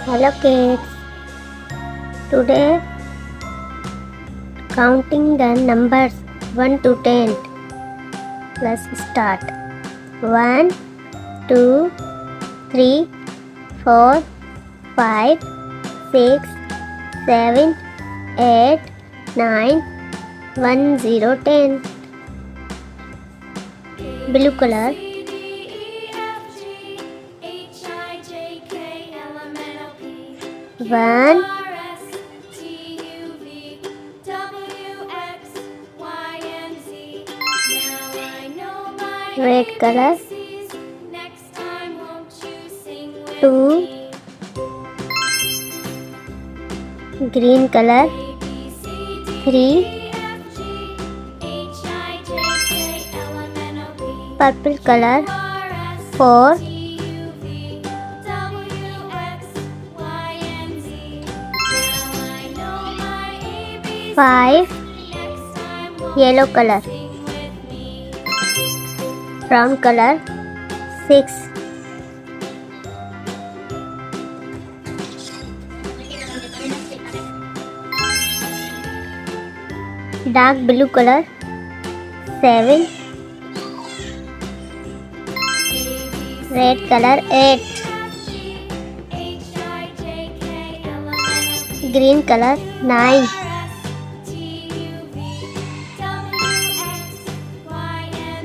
Hello kids. Today counting the numbers 1 to 10. Let's start. 1, 2, 3, 4, 5, 6, 7, 8, 9, 1, 0, 10. Blue color. 1, red color. 2, green color. 3, purple color. 4, 5, yellow color. Brown color. 6, dark blue color. 7, red color. 8, green color. 9,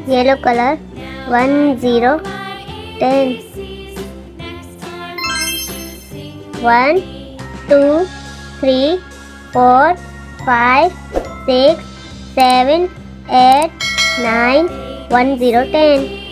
yellow color. 1, 0, 10. 1, 2, 3, 4, 5, 6, 7, 8, 9, 1, 0, 10.